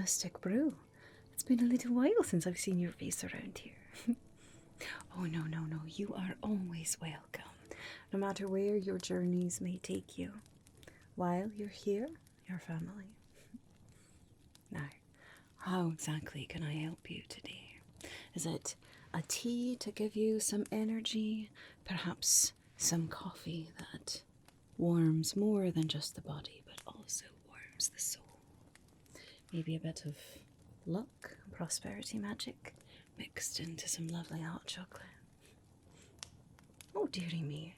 Mystic Brew. It's been a little while since I've seen your face around here. Oh, no, you are always welcome, no matter where your journeys may take you. While you're here, your family. Now, how exactly can I help you today? Is it a tea to give you some energy? Perhaps some coffee that warms more than just the body, but also warms the soul? Maybe a bit of luck and prosperity magic mixed into some lovely hot chocolate. Oh, dearie me.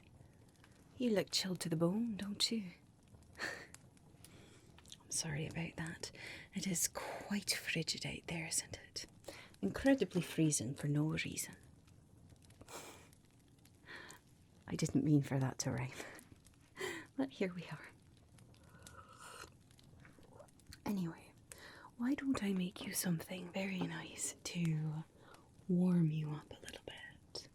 You look chilled to the bone, don't you? I'm sorry about that. It is quite frigid out there, isn't it? Incredibly freezing for no reason. I didn't mean for that to rhyme. But here we are. Anyway, why don't I make you something very nice to warm you up a little bit?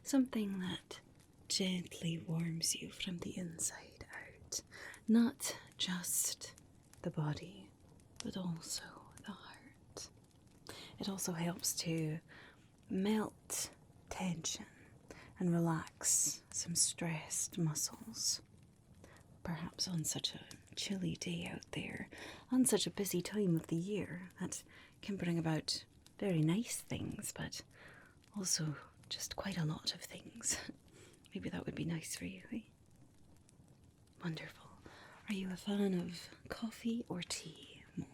Something that gently warms you from the inside out. Not just the body, but also the heart. It also helps to melt tension and relax some stressed muscles. Perhaps on such a chilly day out there, on such a busy time of the year, that can bring about very nice things, but also just quite a lot of things. Maybe that would be nice for you, eh? Wonderful. Are you a fan of coffee or tea more?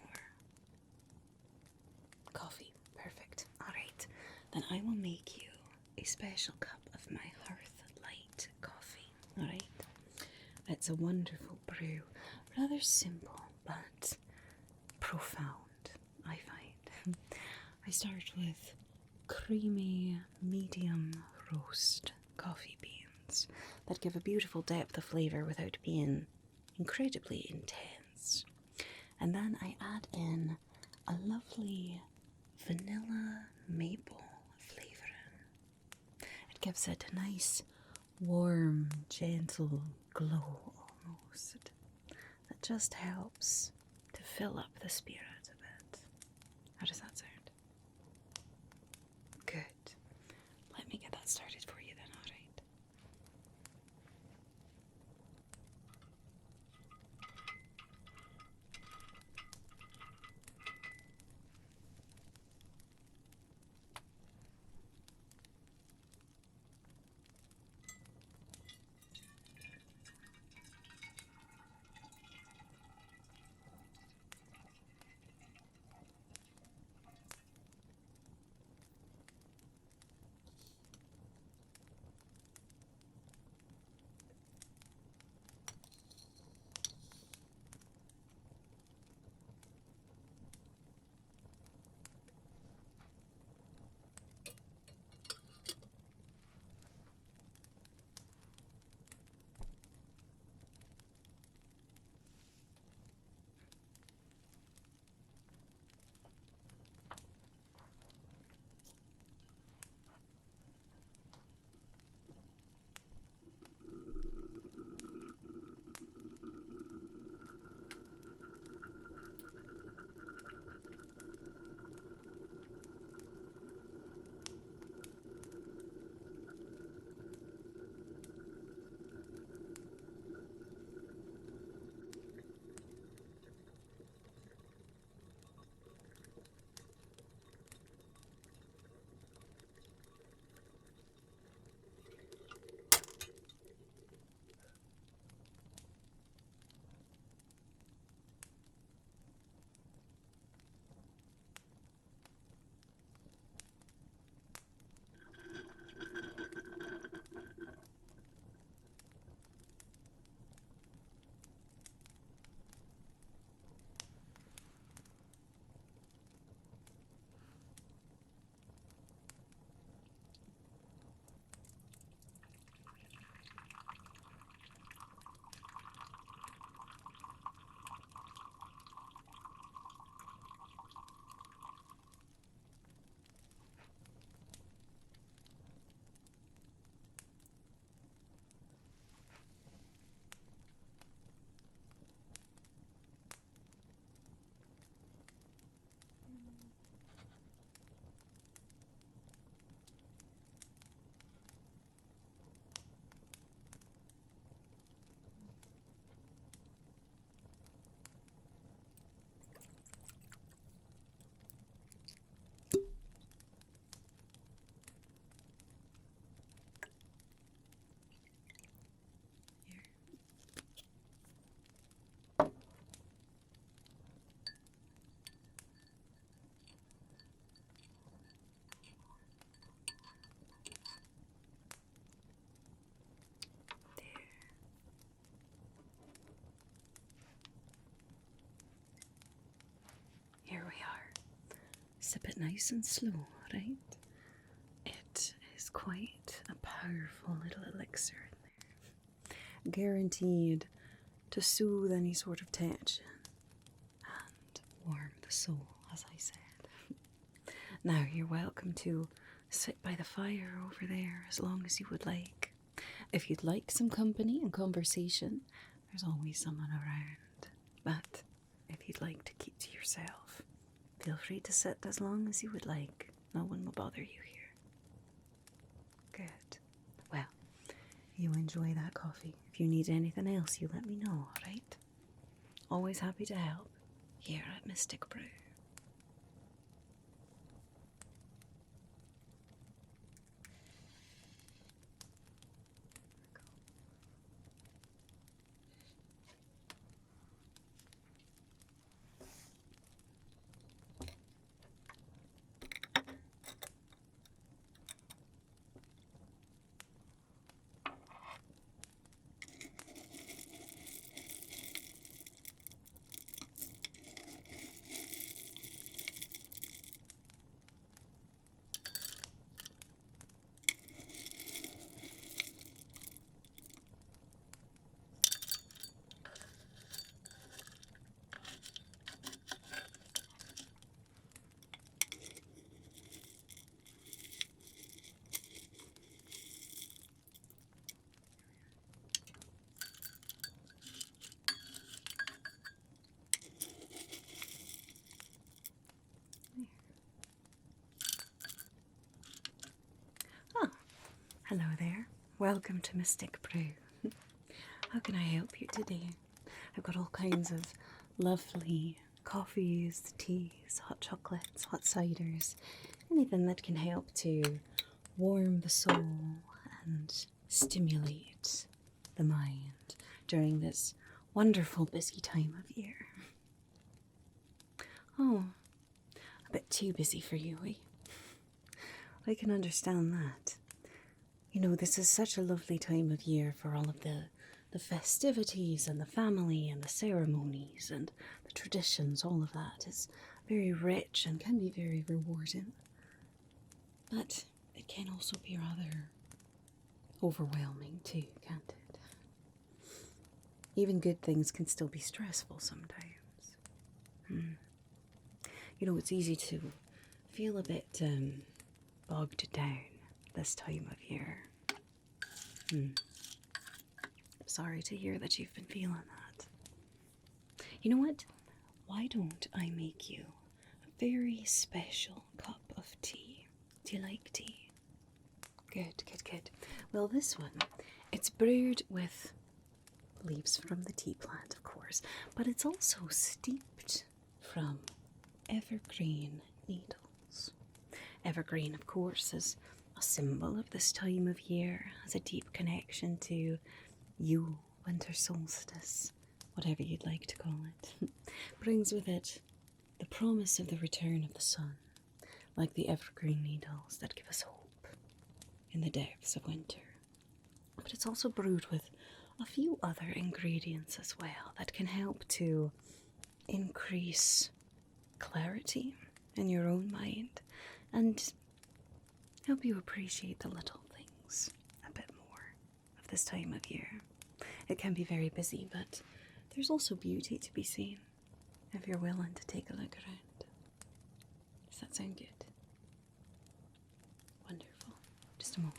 Coffee. Perfect. Alright. Then I will make you a special cup of my Hearthlight Coffee. Alright? It's a wonderful brew. Rather simple, but profound, I find. I start with creamy, medium roast coffee beans that give a beautiful depth of flavour without being incredibly intense. And then I add in a lovely vanilla maple flavouring. It gives it a nice, warm, gentle glow almost. That just helps to fill up the spirit a bit. How does that sound? Good. Let me get that started for you then, alright? Sip it nice and slow, right? It is quite a powerful little elixir in there. Guaranteed to soothe any sort of tension and warm the soul, as I said. Now, you're welcome to sit by the fire over there as long as you would like. If you'd like some company and conversation, there's always someone around. But if you'd like to keep to yourself, feel free to sit as long as you would like. No one will bother you here. Good. Well, you enjoy that coffee. If you need anything else, you let me know, alright? Always happy to help here at Mystic Brew. Hello there. Welcome to Mystic Brew. How can I help you today? I've got all kinds of lovely coffees, teas, hot chocolates, hot ciders, anything that can help to warm the soul and stimulate the mind during this wonderful busy time of year. Oh, a bit too busy for you, eh? I can understand that. You know, this is such a lovely time of year for all of the festivities and the family and the ceremonies and the traditions. All of that is very rich and can be very rewarding. But it can also be rather overwhelming too, can't it? Even good things can still be stressful sometimes. You know, it's easy to feel a bit bogged down this time of year. I'm sorry to hear that you've been feeling that. You know what? Why don't I make you a very special cup of tea? Do you like tea? Good, good, good. Well, this one, it's brewed with leaves from the tea plant, of course, but it's also steeped from evergreen needles. Evergreen, of course, is a symbol of this time of year, has a deep connection to Yule, winter solstice, whatever you'd like to call it. Brings with it the promise of the return of the sun, like the evergreen needles that give us hope in the depths of winter. But it's also brewed with a few other ingredients as well that can help to increase clarity in your own mind and help you appreciate the little things a bit more of this time of year. It can be very busy, but there's also beauty to be seen if you're willing to take a look around. Does that sound good? Wonderful. Just a moment.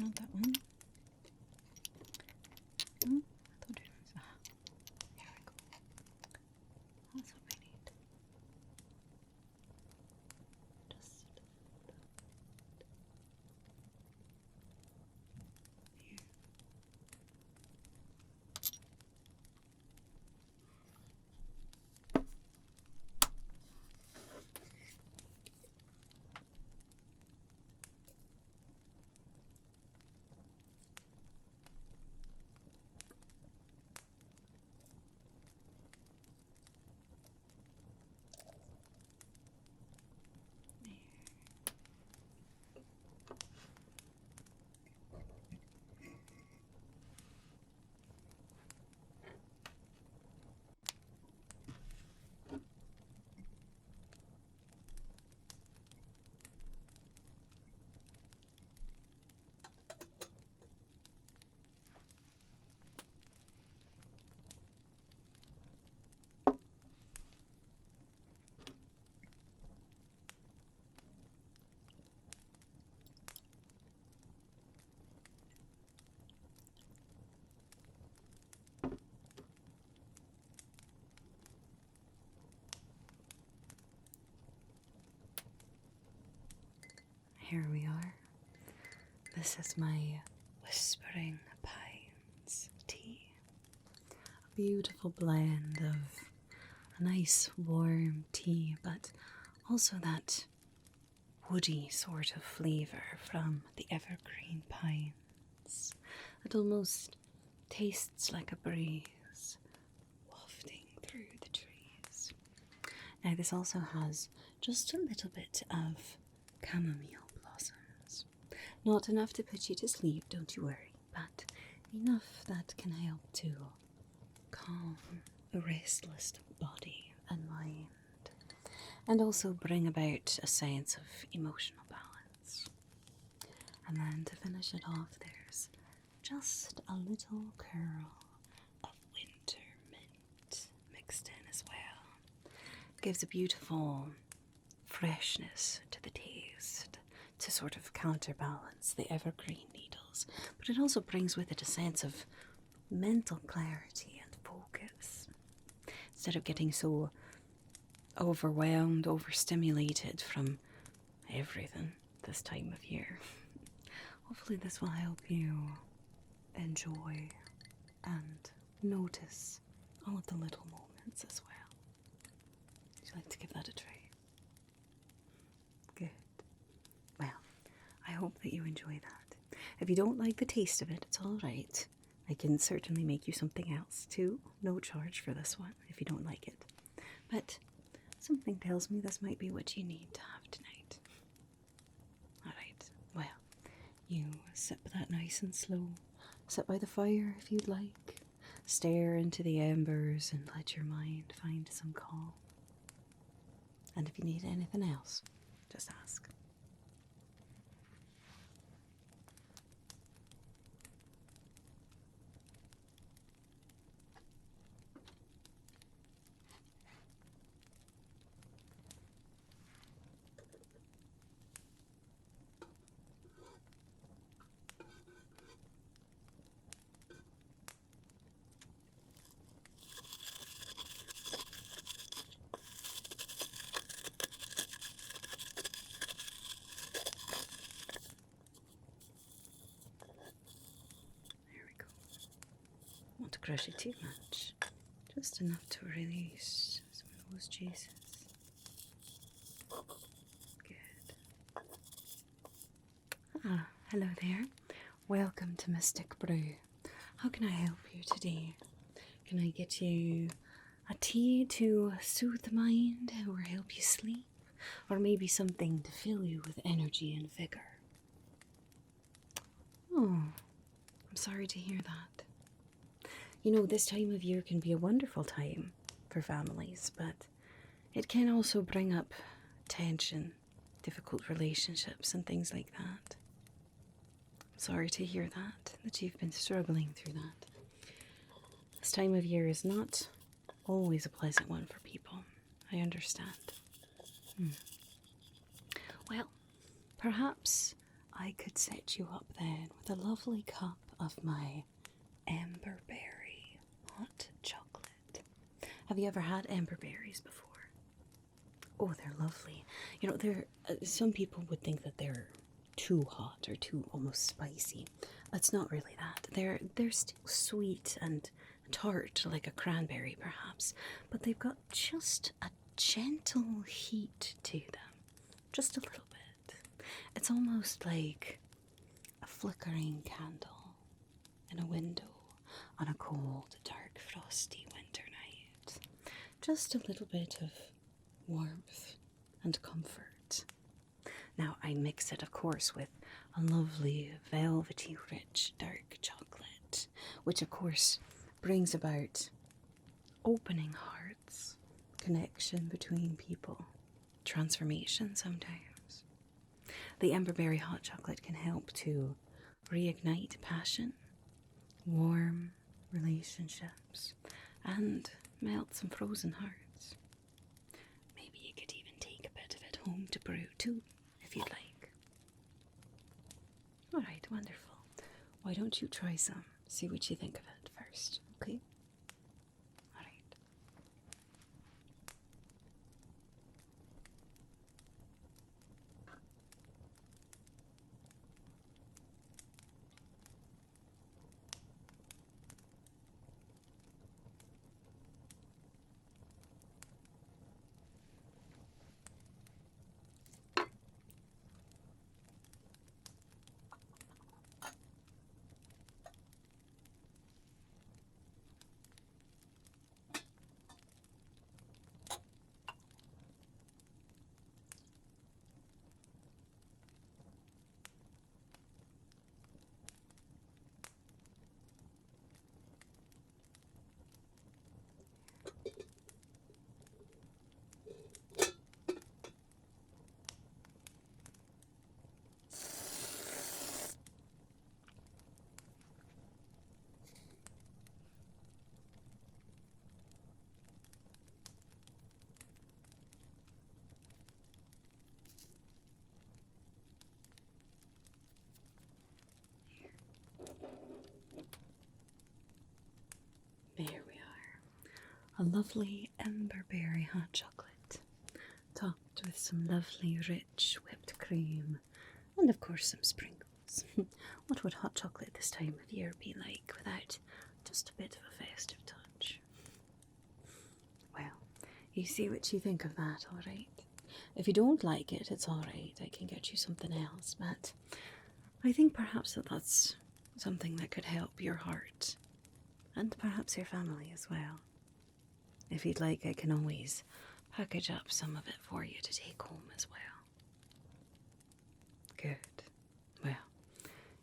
not that one. Oh, I thought it was. Here we go. That's what we need. Just here. Here we are. This is my Whispering Pines tea. A beautiful blend of a nice warm tea, but also that woody sort of flavour from the evergreen pines. It almost tastes like a breeze wafting through the trees. Now this also has just a little bit of chamomile blossoms. Not enough to put you to sleep, don't you worry, but enough that can help to calm a restless body and mind, and also bring about a sense of emotional balance. And then to finish it off, there's just a little curl of winter mint mixed in as well. Gives a beautiful freshness to the taste to sort of counterbalance the evergreen needles, but it also brings with it a sense of mental clarity and focus. Instead of getting so overwhelmed, overstimulated from everything this time of year. Hopefully this will help you enjoy and notice all of the little moments as well. Would you like to give that a try? Good. Well, I hope that you enjoy that. If you don't like the taste of it, it's alright. I can certainly make you something else too. No charge for this one if you don't like it. But something tells me this might be what you need to have tonight. Alright, well, you sip that nice and slow. Sit by the fire if you'd like. Stare into the embers and let your mind find some calm. And if you need anything else, just ask. Not to crush it too much, just enough to release some of those juices. Good. Ah, hello there. Welcome to Mystic Brew. How can I help you today? Can I get you a tea to soothe the mind or help you sleep? Or maybe something to fill you with energy and vigor? Oh, I'm sorry to hear that. You know, this time of year can be a wonderful time for families, but it can also bring up tension, difficult relationships and things like that. I'm sorry to hear that you've been struggling through that. This time of year is not always a pleasant one for people. I understand. Well, perhaps I could set you up then with a lovely cup of my Emberberry Hot Chocolate. Have you ever had emberberries before? Oh, they're lovely. You know, they're some people would think that they're too hot or too almost spicy. It's not really that. They're still sweet and tart, like a cranberry perhaps, but they've got just a gentle heat to them. Just a little bit. It's almost like a flickering candle in a window on a cold, dark, frosty winter night. Just a little bit of warmth and comfort. Now, I mix it, of course, with a lovely, velvety, rich, dark chocolate, which, of course, brings about opening hearts, connection between people, transformation sometimes. The Emberberry Hot Chocolate can help to reignite passion, warm relationships, and melt some frozen hearts. Maybe you could even take a bit of it home to brew too, if you'd like. Alright, wonderful. Why don't you try some? See what you think of it first, okay? Alright. There we are. A lovely Emberberry hot chocolate, topped with some lovely rich whipped cream, and of course some sprinkles. What would hot chocolate this time of year be like without just a bit of a festive touch? Well, you see what you think of that, alright? If you don't like it, it's alright. I can get you something else, but I think perhaps that's something that could help your heart and perhaps your family as well. If you'd like, I can always package up some of it for you to take home as well. Good. Well,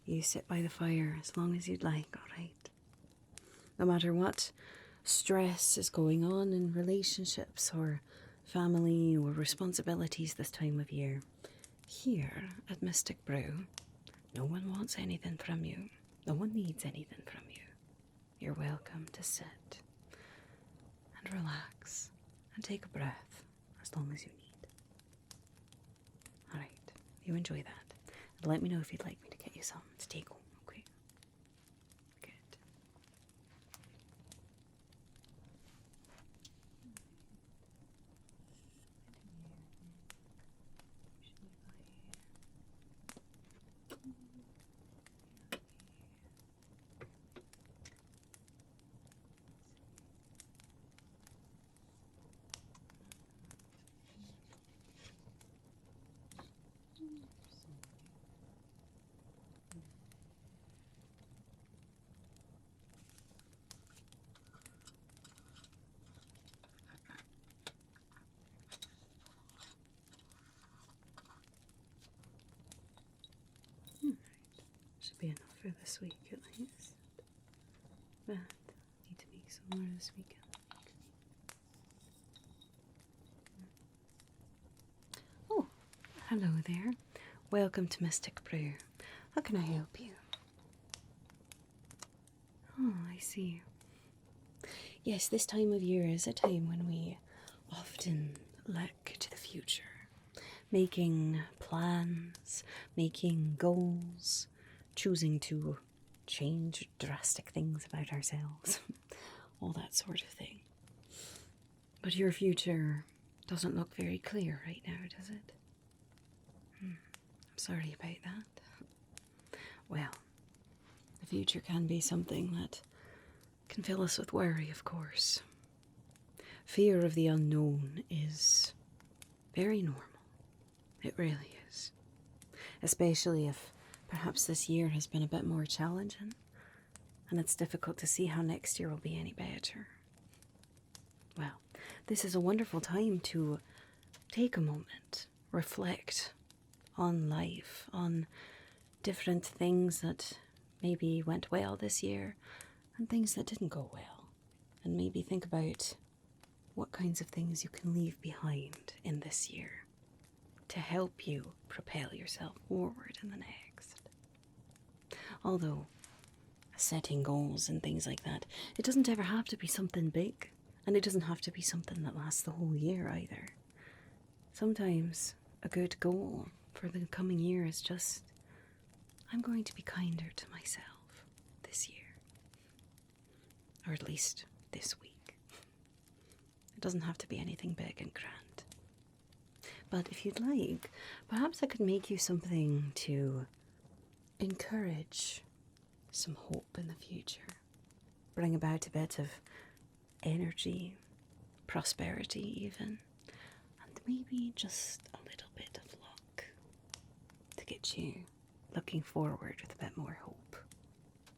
you sit by the fire as long as you'd like, alright? No matter what stress is going on in relationships or family or responsibilities this time of year, here at Mystic Brew, no one wants anything from you. No one needs anything from you. You're welcome to sit and relax and take a breath as long as you need. Alright, you enjoy that. And let me know if you'd like me to get you some to take home, okay? Good. Should be enough for this week at least. But I need to make some more this weekend. Oh, hello there. Welcome to Mystic Brew. How can I help you? Oh, I see. Yes, this time of year is a time when we often look to the future. making plans, making goals, choosing to change drastic things about ourselves, all that sort of thing. But your future doesn't look very clear right now, does it? I'm sorry about that. Well, the future can be something that can fill us with worry, of course. Fear of the unknown is very normal. It really is. Especially if perhaps this year has been a bit more challenging, and it's difficult to see how next year will be any better. Well, this is a wonderful time to take a moment, reflect on life, on different things that maybe went well this year and things that didn't go well, and maybe think about what kinds of things you can leave behind in this year to help you propel yourself forward in the next. Although setting goals and things like that, it doesn't ever have to be something big, and it doesn't have to be something that lasts the whole year either. Sometimes a good goal for the coming year is just, I'm going to be kinder to myself this year. Or at least this week. It doesn't have to be anything big and grand. But if you'd like, perhaps I could make you something to encourage some hope in the future. Bring about a bit of energy, prosperity even, and maybe just a little bit of luck to get you looking forward with a bit more hope.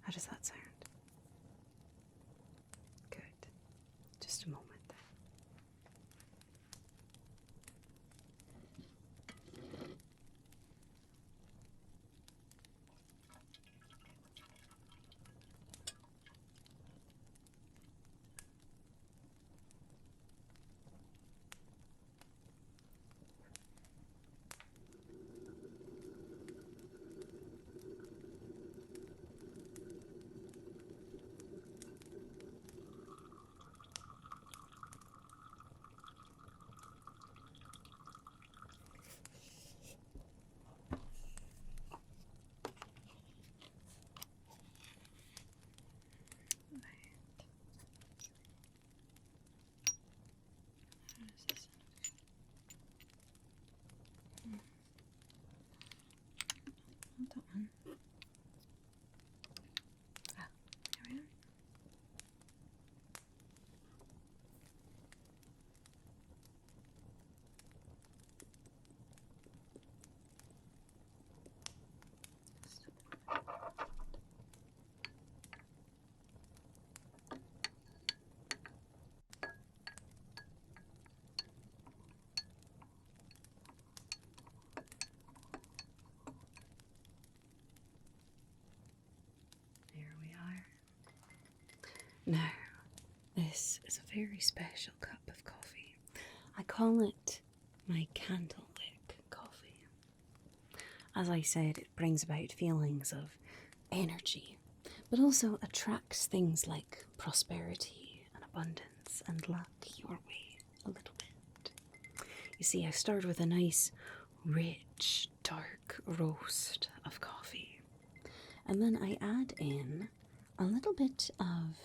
How does that sound? Good. Just a moment. Now, this is a very special cup of coffee. I call it my Candlewick Coffee. As I said, it brings about feelings of energy, but also attracts things like prosperity and abundance and luck your way a little bit. You see, I start with a nice, rich, dark roast of coffee, and then I add in a little bit of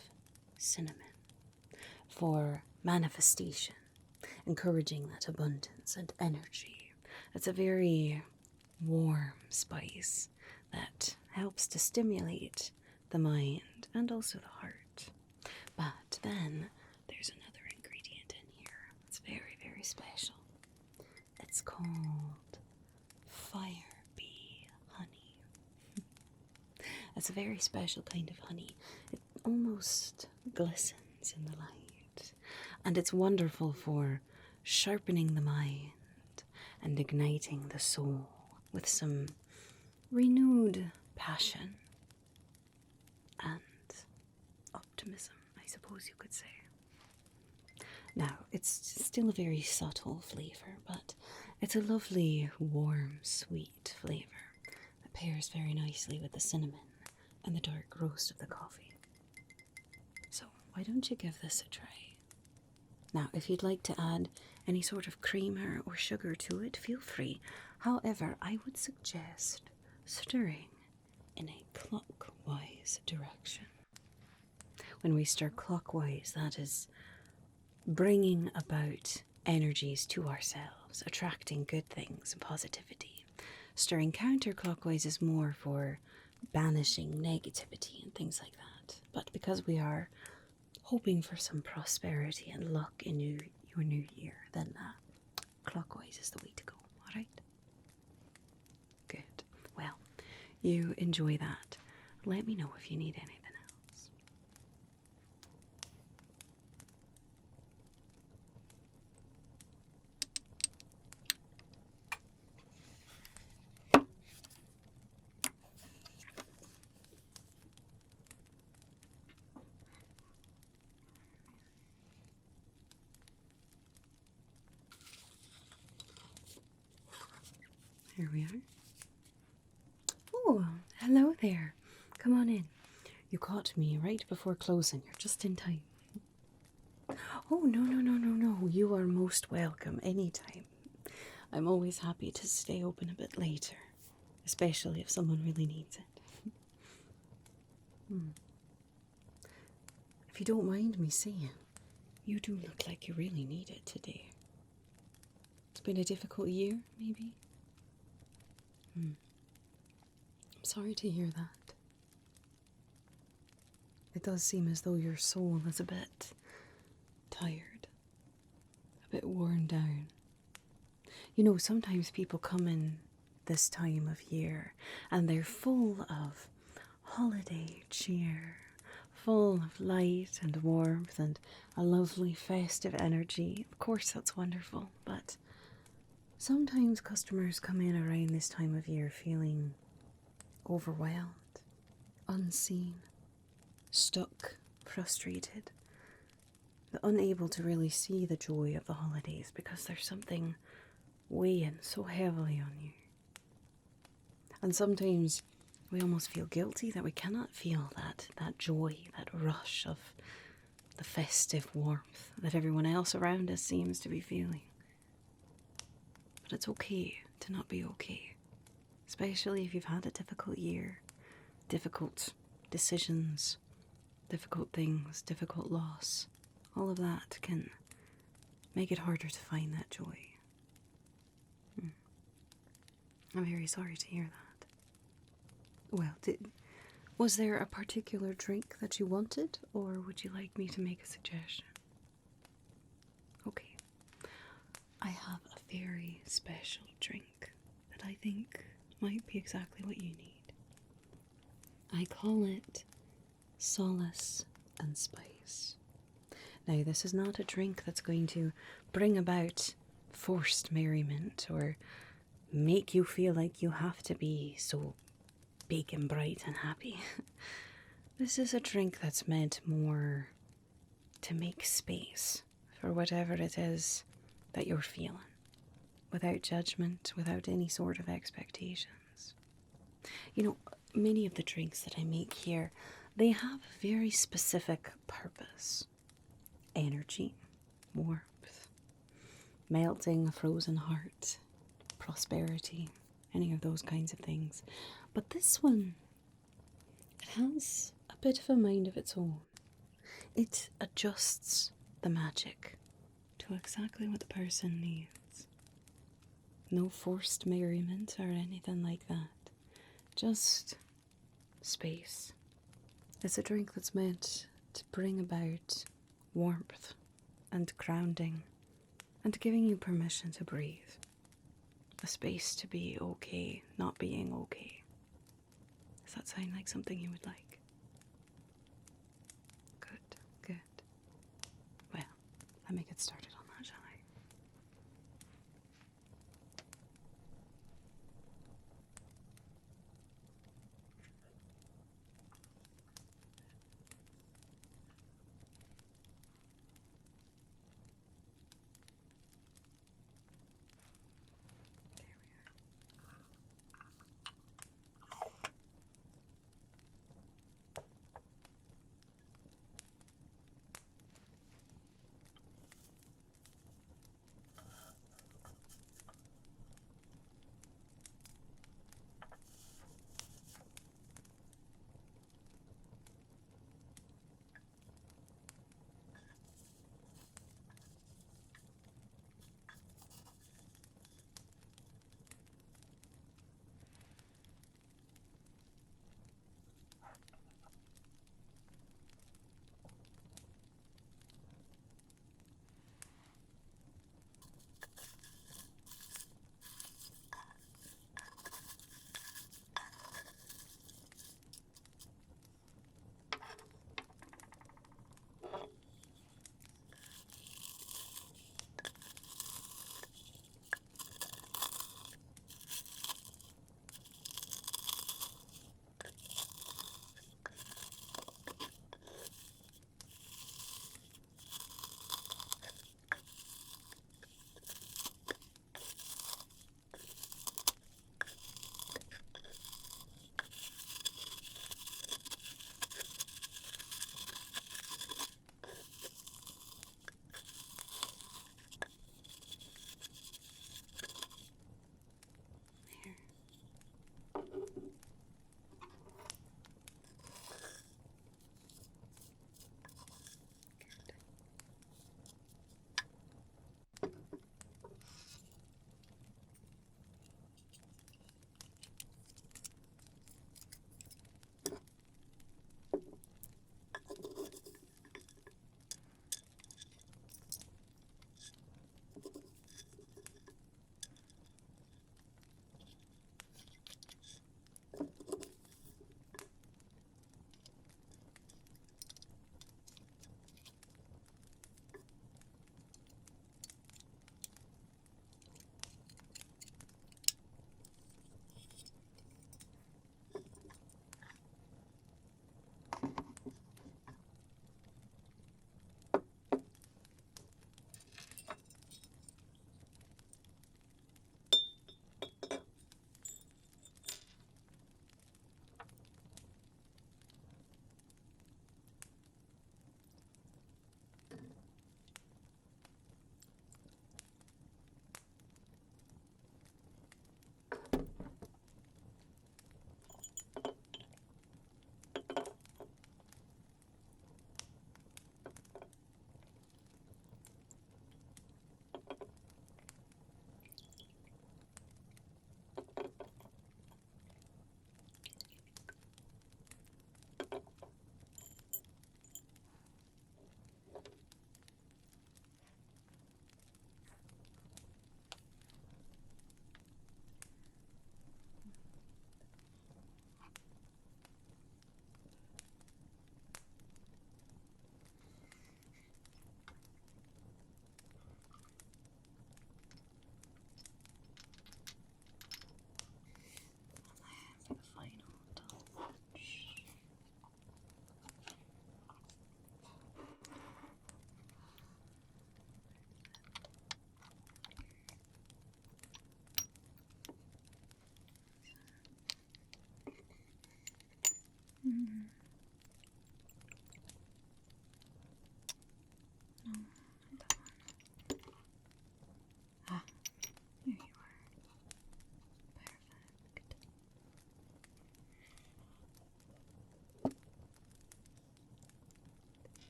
cinnamon for manifestation, encouraging that abundance and energy. It's a very warm spice that helps to stimulate the mind and also the heart. But then there's another ingredient in here that's very, very special. It's called fire bee honey. It's a very special kind of honey. It almost glistens in the light, and it's wonderful for sharpening the mind and igniting the soul with some renewed passion and optimism, I suppose you could say. Now, it's still a very subtle flavour, but it's a lovely, warm, sweet flavour that pairs very nicely with the cinnamon and the dark roast of the coffee. So why don't you give this a try? Now, if you'd like to add any sort of creamer or sugar to it, feel free. However, I would suggest stirring in a clockwise direction. When we stir clockwise, that is bringing about energies to ourselves, attracting good things and positivity. Stirring counterclockwise is more for banishing negativity and things like that. But because we are hoping for some prosperity and luck in your new year, then clockwise is the way to go, alright? Good. Well, you enjoy that. Let me know if you need anything else. Here we are. Oh, hello there. Come on in. You caught me right before closing. You're just in time. Oh, no. You are most welcome anytime. I'm always happy to stay open a bit later, especially if someone really needs it. If you don't mind me saying, you do look like you really need it today. It's been a difficult year, maybe? I'm sorry to hear that. It does seem as though your soul is a bit tired, a bit worn down. You know, sometimes people come in this time of year and they're full of holiday cheer, full of light and warmth and a lovely festive energy. Of course, that's wonderful, but sometimes customers come in around this time of year feeling overwhelmed, unseen, stuck, frustrated, unable to really see the joy of the holidays because there's something weighing so heavily on you. And sometimes we almost feel guilty that we cannot feel that joy, that rush of the festive warmth that everyone else around us seems to be feeling. But it's okay to not be okay, especially if you've had a difficult year, difficult decisions, difficult things, difficult loss. All of that can make it harder to find that joy. I'm very sorry to hear that. Well, was there a particular drink that you wanted, or would you like me to make a suggestion? Okay. I have a very special drink that I think might be exactly what you need. I call it Solace and Spice. Now, this is not a drink that's going to bring about forced merriment or make you feel like you have to be so big and bright and happy. This is a drink that's meant more to make space for whatever it is that you're feeling, without judgment, without any sort of expectations. You know, many of the drinks that I make here, they have a very specific purpose. Energy, warmth, melting a frozen heart, prosperity, any of those kinds of things. But this one, it has a bit of a mind of its own. It adjusts the magic to exactly what the person needs. No forced merriment or anything like that. Just space. It's a drink that's meant to bring about warmth and grounding and giving you permission to breathe. A space to be okay, not being okay. Does that sound like something you would like? Good. Well, let me get started on that, shall I?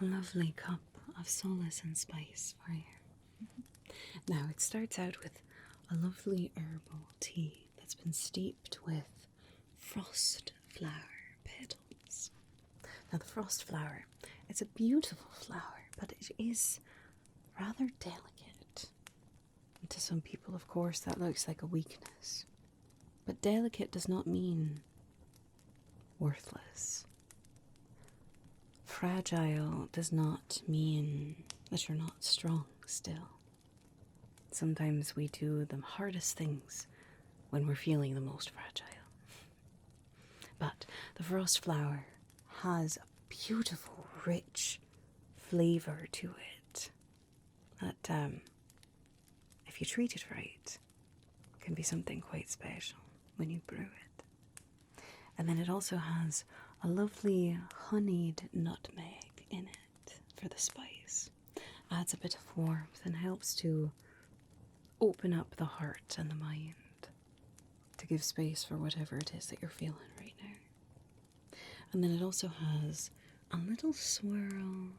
lovely cup of Solace and Spice for you. Now, it starts out with a lovely herbal tea that's been steeped with frost flower petals. Now, the frost flower, it's a beautiful flower, but it is rather delicate. And to some people, of course, that looks like a weakness. But delicate does not mean worthless. Fragile does not mean that you're not strong still. Sometimes we do the hardest things when we're feeling the most fragile. But the frost flower has a beautiful, rich flavour to it that, if you treat it right, can be something quite special when you brew it. And then it also has a lovely honeyed nutmeg in it for the spice. Adds a bit of warmth and helps to open up the heart and the mind to give space for whatever it is that you're feeling right now. And then it also has a little swirl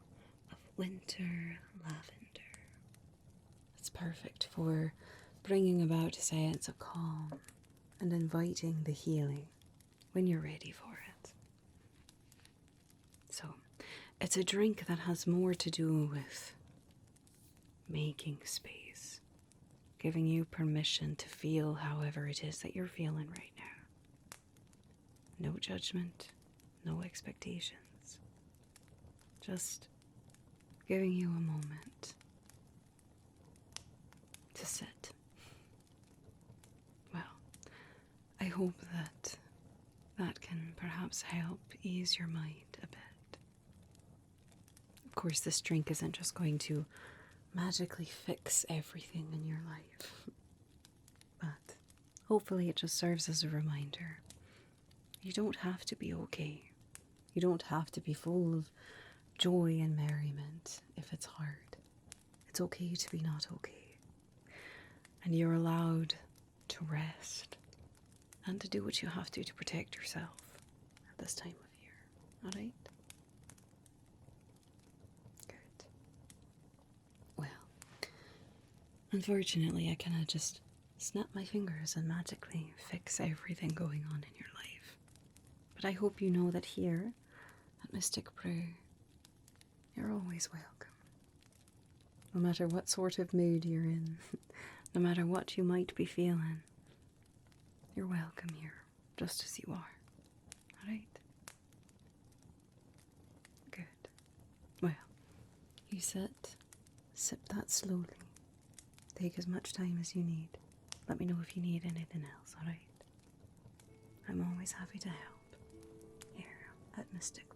of winter lavender. It's perfect for bringing about a sense of calm and inviting the healing when you're ready for it. So, it's a drink that has more to do with making space, giving you permission to feel however it is that you're feeling right now. No judgment, no expectations. Just giving you a moment to sit. Well, I hope that can perhaps help ease your mind a bit. Of course, this drink isn't just going to magically fix everything in your life, but hopefully it just serves as a reminder. You don't have to be okay. You don't have to be full of joy and merriment if it's hard. It's okay to be not okay. And you're allowed to rest and to do what you have to protect yourself at this time of year. Alright? Good. Well, unfortunately, I cannot just snap my fingers and magically fix everything going on in your life. But I hope you know that here at Mystic Brew, you're always welcome. No matter what sort of mood you're in, no matter what you might be feeling, you're welcome here, just as you are. Alright? Good. Well, you sit, sip that slowly. Take as much time as you need. Let me know if you need anything else, alright? I'm always happy to help here at Mystic